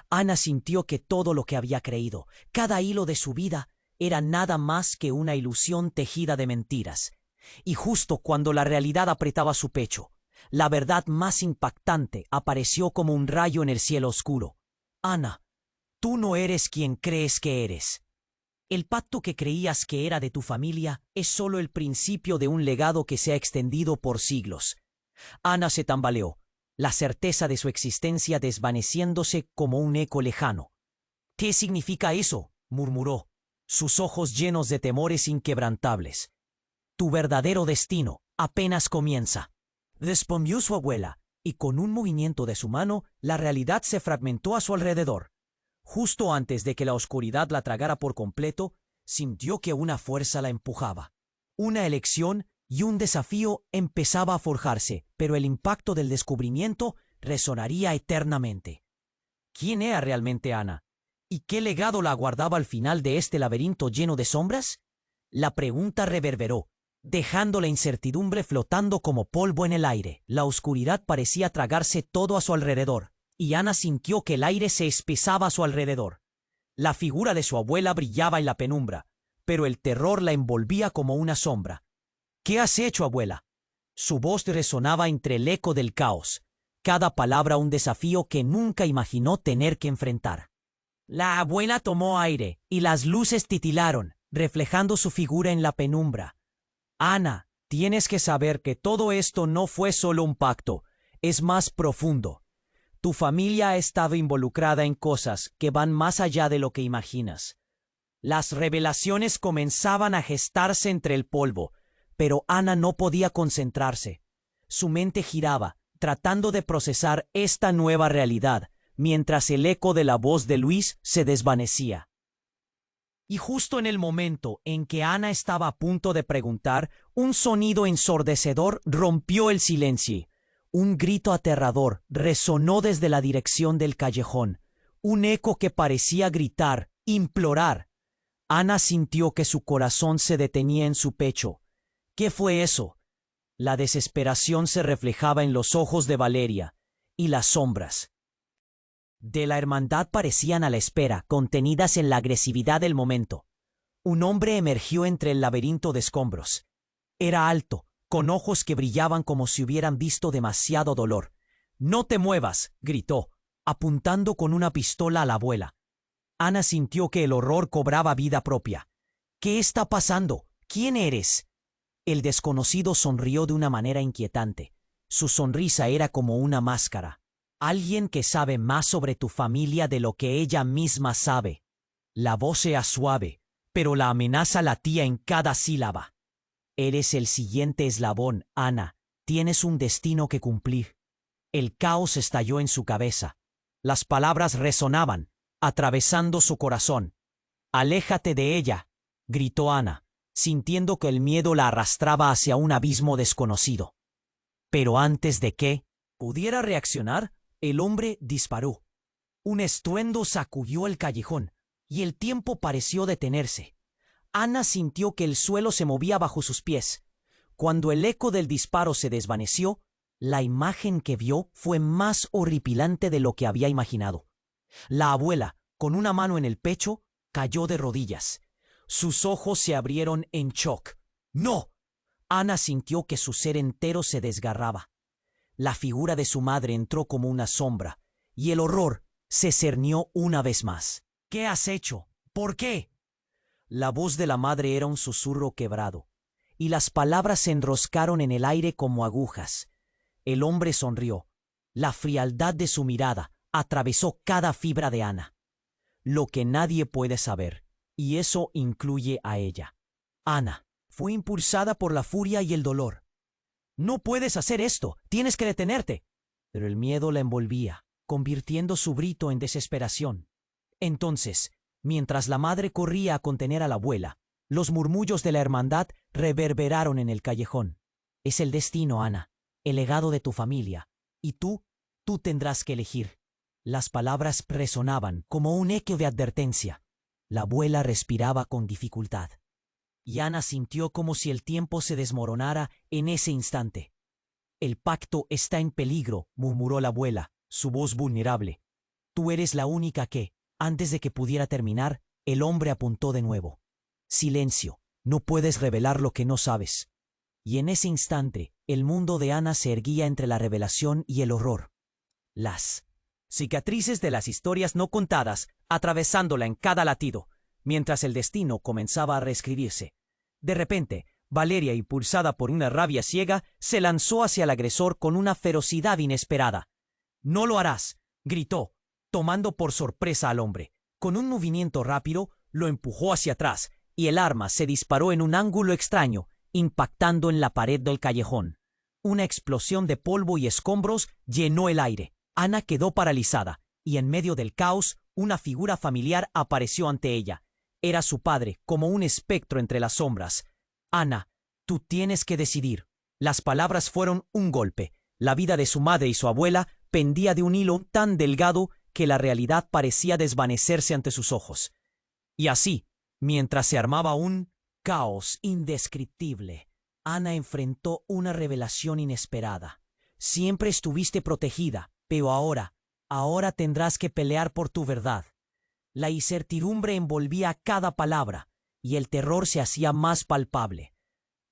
Ana sintió que todo lo que había creído, cada hilo de su vida, era nada más que una ilusión tejida de mentiras. Y justo cuando la realidad apretaba su pecho, la verdad más impactante apareció como un rayo en el cielo oscuro. Ana, tú no eres quien crees que eres. El pacto que creías que era de tu familia es solo el principio de un legado que se ha extendido por siglos. Ana se tambaleó, la certeza de su existencia desvaneciéndose como un eco lejano. ¿Qué significa eso?, murmuró, sus ojos llenos de temores inquebrantables. Tu verdadero destino apenas comienza, respondió su abuela, y con un movimiento de su mano, la realidad se fragmentó a su alrededor. Justo antes de que la oscuridad la tragara por completo, sintió que una fuerza la empujaba. Una elección y un desafío empezaba a forjarse, pero el impacto del descubrimiento resonaría eternamente. ¿Quién era realmente Ana? ¿Y qué legado la aguardaba al final de este laberinto lleno de sombras? La pregunta reverberó, dejando la incertidumbre flotando como polvo en el aire. La oscuridad parecía tragarse todo a su alrededor, y Ana sintió que el aire se espesaba a su alrededor. La figura de su abuela brillaba en la penumbra, pero el terror la envolvía como una sombra. ¿Qué has hecho, abuela? Su voz resonaba entre el eco del caos, cada palabra un desafío que nunca imaginó tener que enfrentar. La abuela tomó aire, y las luces titilaron, reflejando su figura en la penumbra. Ana, tienes que saber que todo esto no fue solo un pacto, es más profundo. Tu familia ha estado involucrada en cosas que van más allá de lo que imaginas. Las revelaciones comenzaban a gestarse entre el polvo, pero Ana no podía concentrarse. Su mente giraba, tratando de procesar esta nueva realidad, mientras el eco de la voz de Luis se desvanecía. Y justo en el momento en que Ana estaba a punto de preguntar, un sonido ensordecedor rompió el silencio. Un grito aterrador resonó desde la dirección del callejón, un eco que parecía gritar, implorar. Ana sintió que su corazón se detenía en su pecho. ¿Qué fue eso? La desesperación se reflejaba en los ojos de Valeria, y las sombras de la hermandad parecían a la espera, contenidas en la agresividad del momento. Un hombre emergió entre el laberinto de escombros. Era alto, con ojos que brillaban como si hubieran visto demasiado dolor. «¡No te muevas!», gritó, apuntando con una pistola a la abuela. Ana sintió que el horror cobraba vida propia. «¿Qué está pasando? ¿Quién eres?». El desconocido sonrió de una manera inquietante. Su sonrisa era como una máscara. Alguien que sabe más sobre tu familia de lo que ella misma sabe. La voz era suave, pero la amenaza latía en cada sílaba. Eres el siguiente eslabón, Ana. Tienes un destino que cumplir. El caos estalló en su cabeza. Las palabras resonaban, atravesando su corazón. «Aléjate de ella», gritó Ana, sintiendo que el miedo la arrastraba hacia un abismo desconocido. Pero antes de que pudiera reaccionar, el hombre disparó. Un estruendo sacudió el callejón, y el tiempo pareció detenerse. Ana sintió que el suelo se movía bajo sus pies. Cuando el eco del disparo se desvaneció, la imagen que vio fue más horripilante de lo que había imaginado. La abuela, con una mano en el pecho, cayó de rodillas. Sus ojos se abrieron en shock. ¡No! Ana sintió que su ser entero se desgarraba. La figura de su madre entró como una sombra, y el horror se cernió una vez más. «¿Qué has hecho? ¿Por qué?» La voz de la madre era un susurro quebrado, y las palabras se enroscaron en el aire como agujas. El hombre sonrió. La frialdad de su mirada atravesó cada fibra de Ana. Lo que nadie puede saber, y eso incluye a ella. Ana fue impulsada por la furia y el dolor. «No puedes hacer esto, tienes que detenerte». Pero el miedo la envolvía, convirtiendo su grito en desesperación. Entonces, mientras la madre corría a contener a la abuela, los murmullos de la hermandad reverberaron en el callejón. «Es el destino, Ana, el legado de tu familia, y tú tendrás que elegir». Las palabras resonaban como un eco de advertencia. La abuela respiraba con dificultad. Y Ana sintió como si el tiempo se desmoronara en ese instante. «El pacto está en peligro», murmuró la abuela, su voz vulnerable. «Tú eres la única que». Antes de que pudiera terminar, el hombre apuntó de nuevo. «Silencio, no puedes revelar lo que no sabes». Y en ese instante, el mundo de Ana se erguía entre la revelación y el horror. Las cicatrices de las historias no contadas, atravesándola en cada latido, mientras el destino comenzaba a reescribirse. De repente, Valeria, impulsada por una rabia ciega, se lanzó hacia el agresor con una ferocidad inesperada. «No lo harás», gritó, tomando por sorpresa al hombre. Con un movimiento rápido, lo empujó hacia atrás, y el arma se disparó en un ángulo extraño, impactando en la pared del callejón. Una explosión de polvo y escombros llenó el aire. Ana quedó paralizada, y en medio del caos, una figura familiar apareció ante ella. Era su padre, como un espectro entre las sombras. «Ana, tú tienes que decidir». Las palabras fueron un golpe. La vida de su madre y su abuela pendía de un hilo tan delgado que la realidad parecía desvanecerse ante sus ojos. Y así, mientras se armaba un caos indescriptible, Ana enfrentó una revelación inesperada. Siempre estuviste protegida, pero ahora tendrás que pelear por tu verdad. La incertidumbre envolvía cada palabra, y el terror se hacía más palpable.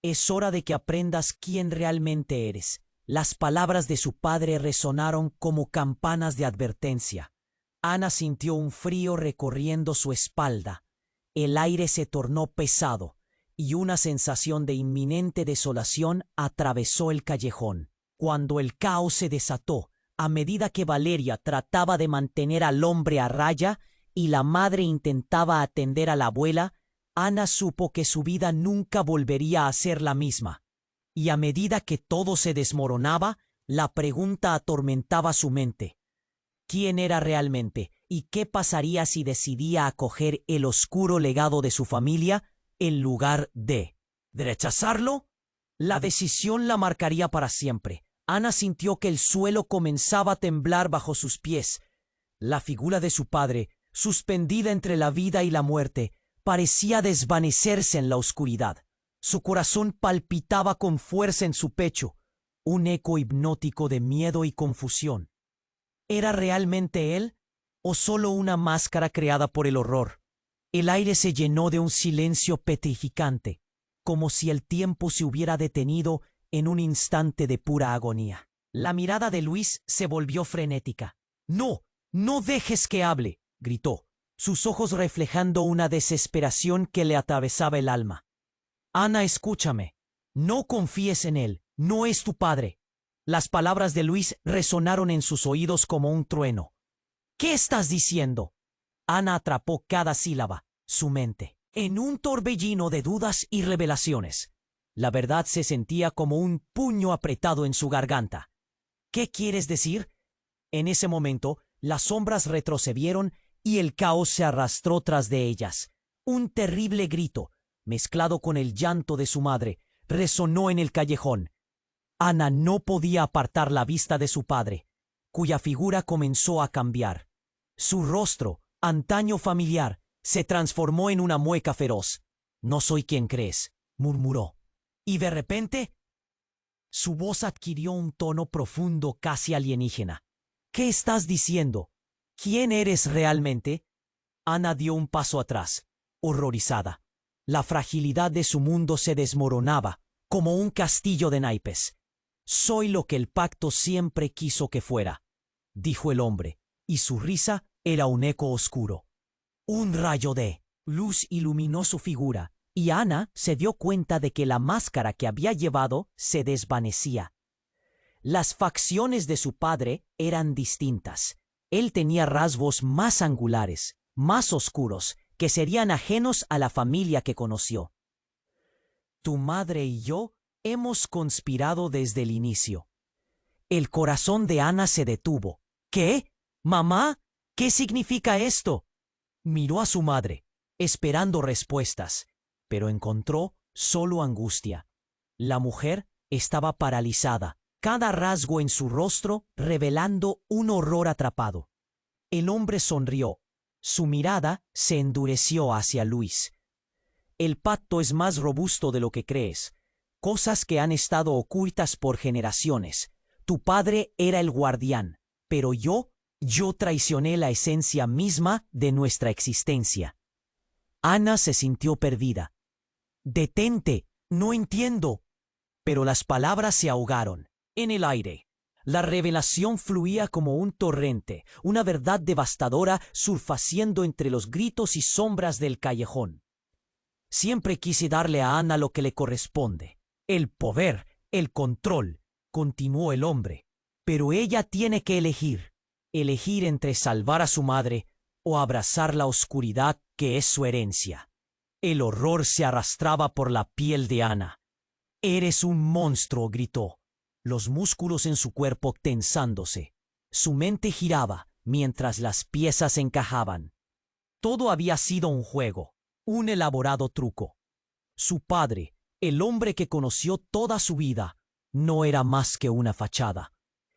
«Es hora de que aprendas quién realmente eres». Las palabras de su padre resonaron como campanas de advertencia. Ana sintió un frío recorriendo su espalda. El aire se tornó pesado, y una sensación de inminente desolación atravesó el callejón. Cuando el caos se desató, a medida que Valeria trataba de mantener al hombre a raya y la madre intentaba atender a la abuela, Ana supo que su vida nunca volvería a ser la misma. Y a medida que todo se desmoronaba, la pregunta atormentaba su mente. ¿Quién era realmente? ¿Y qué pasaría si decidía acoger el oscuro legado de su familia en lugar de rechazarlo? La decisión la marcaría para siempre. Ana sintió que el suelo comenzaba a temblar bajo sus pies. La figura de su padre, suspendida entre la vida y la muerte, parecía desvanecerse en la oscuridad. Su corazón palpitaba con fuerza en su pecho, un eco hipnótico de miedo y confusión. ¿Era realmente él o solo una máscara creada por el horror? El aire se llenó de un silencio petrificante, como si el tiempo se hubiera detenido en un instante de pura agonía. La mirada de Luis se volvió frenética. «No, no dejes que hable», gritó, sus ojos reflejando una desesperación que le atravesaba el alma. «Ana, escúchame. No confíes en él. No es tu padre». Las palabras de Luis resonaron en sus oídos como un trueno. ¿Qué estás diciendo? Ana atrapó cada sílaba, su mente, en un torbellino de dudas y revelaciones. La verdad se sentía como un puño apretado en su garganta. ¿Qué quieres decir? En ese momento, las sombras retrocedieron y el caos se arrastró tras de ellas. Un terrible grito, mezclado con el llanto de su madre, resonó en el callejón. Ana no podía apartar la vista de su padre, cuya figura comenzó a cambiar. Su rostro, antaño familiar, se transformó en una mueca feroz. «No soy quien crees», murmuró. Y de repente, su voz adquirió un tono profundo, casi alienígena. «¿Qué estás diciendo? ¿Quién eres realmente?» Ana dio un paso atrás, horrorizada. La fragilidad de su mundo se desmoronaba, como un castillo de naipes. «Soy lo que el pacto siempre quiso que fuera», dijo el hombre, y su risa era un eco oscuro. Un rayo de luz iluminó su figura, y Ana se dio cuenta de que la máscara que había llevado se desvanecía. Las facciones de su padre eran distintas. Él tenía rasgos más angulares, más oscuros, que serían ajenos a la familia que conoció. «Tu madre y yo hemos conspirado desde el inicio». El corazón de Ana se detuvo. «¿Qué? ¿Mamá? ¿Qué significa esto?» Miró a su madre, esperando respuestas, pero encontró solo angustia. La mujer estaba paralizada, cada rasgo en su rostro revelando un horror atrapado. El hombre sonrió. Su mirada se endureció hacia Luis. «El pacto es más robusto de lo que crees. Cosas que han estado ocultas por generaciones. Tu padre era el guardián, pero yo traicioné la esencia misma de nuestra existencia». Ana se sintió perdida. «Detente, no entiendo». Pero las palabras se ahogaron en el aire. La revelación fluía como un torrente, una verdad devastadora surfaciendo entre los gritos y sombras del callejón. «Siempre quise darle a Ana lo que le corresponde. El poder, el control», continuó el hombre. «Pero ella tiene que elegir entre salvar a su madre o abrazar la oscuridad que es su herencia». El horror se arrastraba por la piel de Ana. «Eres un monstruo», gritó, los músculos en su cuerpo tensándose. Su mente giraba mientras las piezas encajaban. Todo había sido un juego, un elaborado truco. Su padre, el hombre que conoció toda su vida, no era más que una fachada.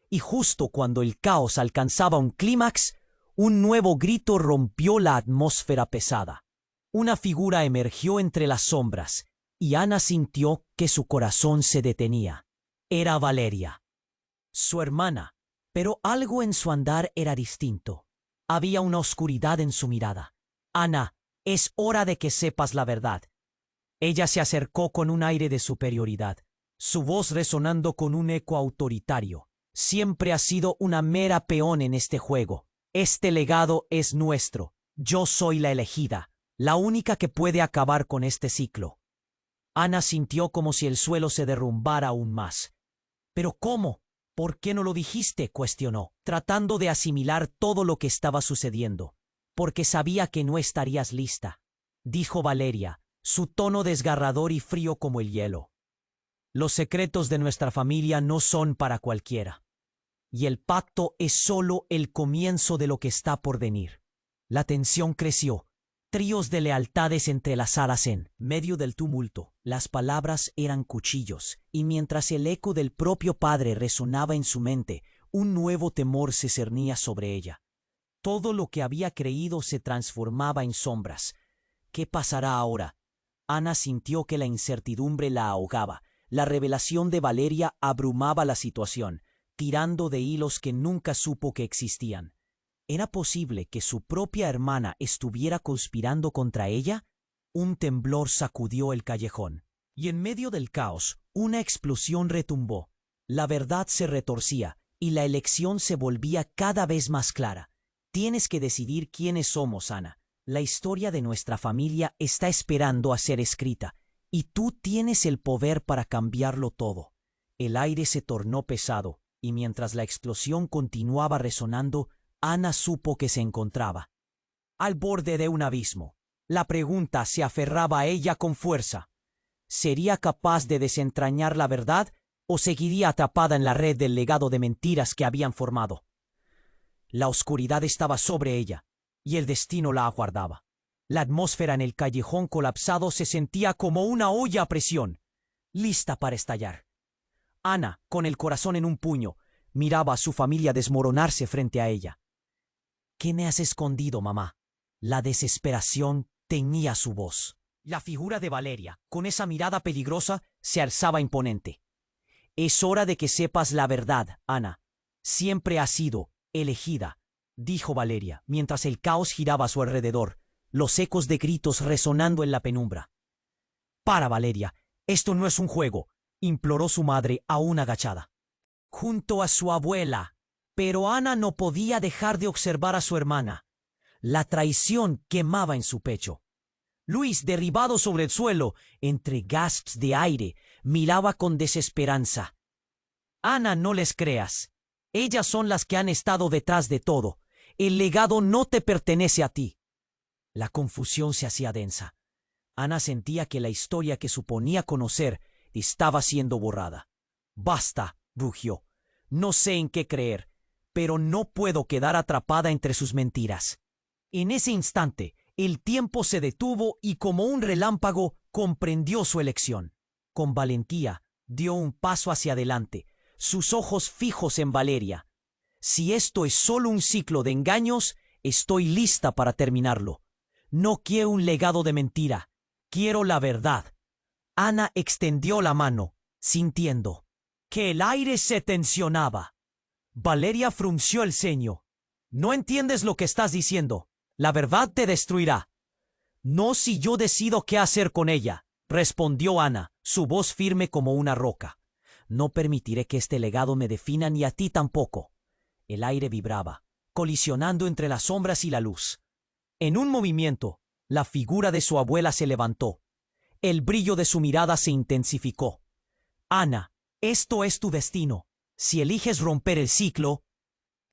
Y justo cuando el caos alcanzaba un clímax, un nuevo grito rompió la atmósfera pesada. Una figura emergió entre las sombras, y Ana sintió que su corazón se detenía. Era Valeria, su hermana, pero algo en su andar era distinto. Había una oscuridad en su mirada. «Ana, es hora de que sepas la verdad». Ella se acercó con un aire de superioridad, su voz resonando con un eco autoritario. «Siempre has sido una mera peón en este juego. Este legado es nuestro. Yo soy la elegida, la única que puede acabar con este ciclo». Ana sintió como si el suelo se derrumbara aún más. «¿Pero cómo? ¿Por qué no lo dijiste?», cuestionó, tratando de asimilar todo lo que estaba sucediendo. «Porque sabía que no estarías lista», dijo Valeria, su tono desgarrador y frío como el hielo. «Los secretos de nuestra familia no son para cualquiera. Y el pacto es solo el comienzo de lo que está por venir». La tensión creció. Tríos de lealtades entrelazadas en medio del tumulto. Las palabras eran cuchillos, y mientras el eco del propio padre resonaba en su mente, un nuevo temor se cernía sobre ella. Todo lo que había creído se transformaba en sombras. ¿Qué pasará ahora? Ana sintió que la incertidumbre la ahogaba. La revelación de Valeria abrumaba la situación, tirando de hilos que nunca supo que existían. ¿Era posible que su propia hermana estuviera conspirando contra ella? Un temblor sacudió el callejón, y en medio del caos, una explosión retumbó. La verdad se retorcía, y la elección se volvía cada vez más clara. Tienes que decidir quiénes somos, Ana. La historia de nuestra familia está esperando a ser escrita, y tú tienes el poder para cambiarlo todo. El aire se tornó pesado, y mientras la explosión continuaba resonando, Ana supo que se encontraba al borde de un abismo. La pregunta se aferraba a ella con fuerza. ¿Sería capaz de desentrañar la verdad o seguiría atrapada en la red del legado de mentiras que habían formado? La oscuridad estaba sobre ella, y el destino la aguardaba. La atmósfera en el callejón colapsado se sentía como una olla a presión, lista para estallar. Ana, con el corazón en un puño, miraba a su familia desmoronarse frente a ella. ¿Qué me has escondido, mamá? La desesperación teñía su voz. La figura de Valeria, con esa mirada peligrosa, se alzaba imponente. Es hora de que sepas la verdad, Ana. Siempre has sido elegida, dijo Valeria, mientras el caos giraba a su alrededor, los ecos de gritos resonando en la penumbra. Para, Valeria, esto no es un juego, imploró su madre aún agachada, junto a su abuela. Pero Ana no podía dejar de observar a su hermana. La traición quemaba en su pecho. Luis, derribado sobre el suelo, entre gasps de aire, miraba con desesperanza. Ana, no les creas. Ellas son las que han estado detrás de todo. El legado no te pertenece a ti. La confusión se hacía densa. Ana sentía que la historia que suponía conocer estaba siendo borrada. Basta, rugió. No sé en qué creer, pero no puedo quedar atrapada entre sus mentiras. En ese instante, el tiempo se detuvo y como un relámpago comprendió su elección. Con valentía, dio un paso hacia adelante, sus ojos fijos en Valeria. Si esto es solo un ciclo de engaños, estoy lista para terminarlo. No quiero un legado de mentira, quiero la verdad. Ana extendió la mano, sintiendo que el aire se tensionaba. Valeria frunció el ceño. No entiendes lo que estás diciendo. La verdad te destruirá. No si yo decido qué hacer con ella, respondió Ana, su voz firme como una roca. No permitiré que este legado me defina ni a ti tampoco. El aire vibraba, colisionando entre las sombras y la luz. En un movimiento, la figura de su abuela se levantó. El brillo de su mirada se intensificó. Ana, esto es tu destino. Si eliges romper el ciclo,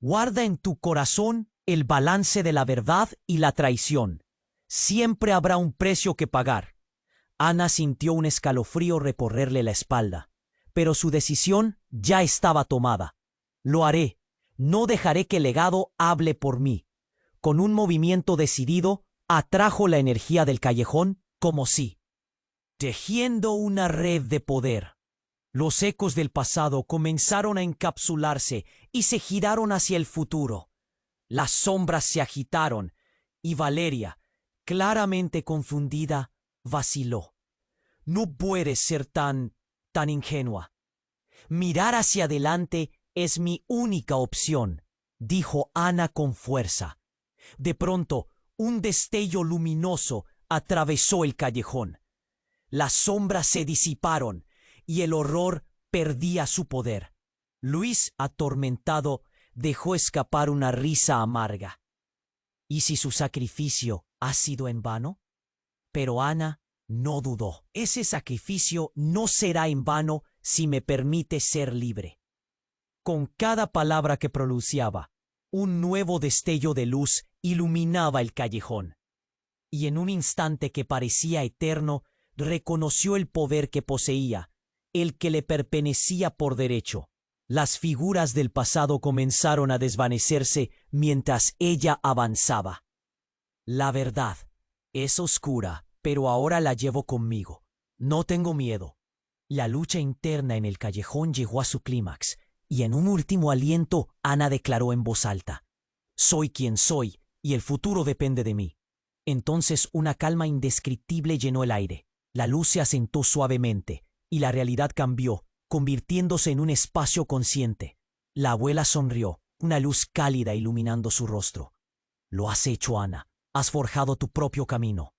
guarda en tu corazón el balance de la verdad y la traición. Siempre habrá un precio que pagar. Ana sintió un escalofrío recorrerle la espalda, pero su decisión ya estaba tomada. Lo haré. No dejaré que el legado hable por mí. Con un movimiento decidido, atrajo la energía del callejón como si, tejiendo una red de poder. Los ecos del pasado comenzaron a encapsularse y se giraron hacia el futuro. Las sombras se agitaron y Valeria, claramente confundida, vaciló. No puedes ser tan ingenua. Mirar hacia adelante es mi única opción, dijo Ana con fuerza. De pronto, un destello luminoso atravesó el callejón. Las sombras se disiparon y el horror perdía su poder. Luis, atormentado, dejó escapar una risa amarga. ¿Y si su sacrificio ha sido en vano? Pero Ana no dudó. Ese sacrificio no será en vano si me permite ser libre. Con cada palabra que pronunciaba, un nuevo destello de luz iluminaba el callejón. Y en un instante que parecía eterno, reconoció el poder que poseía, el que le pertenecía por derecho. Las figuras del pasado comenzaron a desvanecerse mientras ella avanzaba. La verdad es oscura, pero ahora la llevo conmigo. No tengo miedo. La lucha interna en el callejón llegó a su clímax, y en un último aliento Ana declaró en voz alta: «Soy quien soy, y el futuro depende de mí». Entonces una calma indescriptible llenó el aire. La luz se asentó suavemente, y la realidad cambió, convirtiéndose en un espacio consciente. La abuela sonrió, una luz cálida iluminando su rostro. «Lo has hecho, Ana. Has forjado tu propio camino».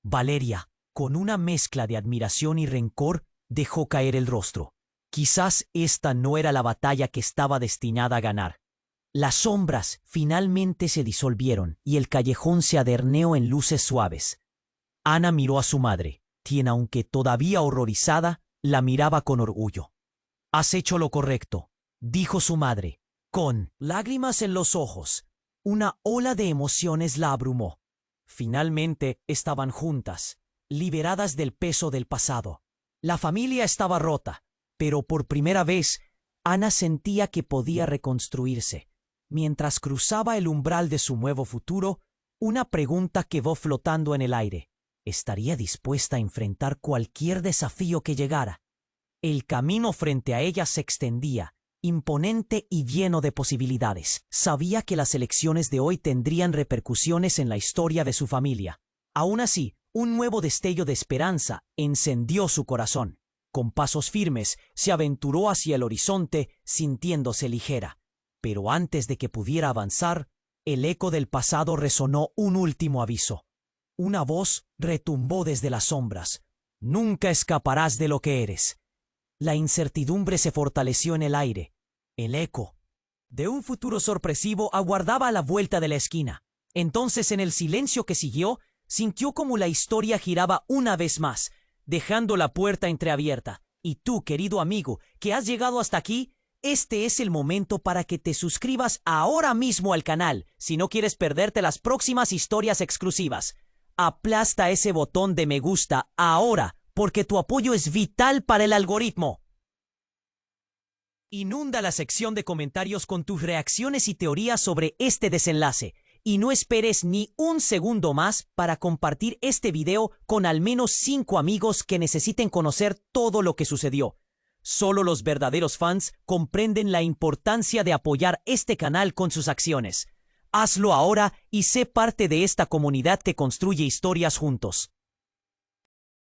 Valeria, con una mezcla de admiración y rencor, dejó caer el rostro. Quizás esta no era la batalla que estaba destinada a ganar. Las sombras finalmente se disolvieron y el callejón se aderneó en luces suaves. Ana miró a su madre, quien, aunque todavía horrorizada, la miraba con orgullo. «Has hecho lo correcto», dijo su madre. Con lágrimas en los ojos, una ola de emociones la abrumó. Finalmente estaban juntas, liberadas del peso del pasado. La familia estaba rota, pero por primera vez, Ana sentía que podía reconstruirse. Mientras cruzaba el umbral de su nuevo futuro, una pregunta quedó flotando en el aire. ¿Estaría dispuesta a enfrentar cualquier desafío que llegara? El camino frente a ella se extendía, imponente y lleno de posibilidades. Sabía que las elecciones de hoy tendrían repercusiones en la historia de su familia. Aún así, un nuevo destello de esperanza encendió su corazón. Con pasos firmes, se aventuró hacia el horizonte, sintiéndose ligera. Pero antes de que pudiera avanzar, el eco del pasado resonó un último aviso. Una voz retumbó desde las sombras. Nunca escaparás de lo que eres. La incertidumbre se fortaleció en el aire. El eco de un futuro sorpresivo aguardaba a la vuelta de la esquina. Entonces, en el silencio que siguió, sintió como la historia giraba una vez más, dejando la puerta entreabierta. Y tú, querido amigo, que has llegado hasta aquí, este es el momento para que te suscribas ahora mismo al canal, si no quieres perderte las próximas historias exclusivas. Aplasta ese botón de me gusta ahora, porque tu apoyo es vital para el algoritmo. Inunda la sección de comentarios con tus reacciones y teorías sobre este desenlace. Y no esperes ni un segundo más para compartir este video con al menos 5 amigos que necesiten conocer todo lo que sucedió. Solo los verdaderos fans comprenden la importancia de apoyar este canal con sus acciones. Hazlo ahora y sé parte de esta comunidad que construye historias juntos.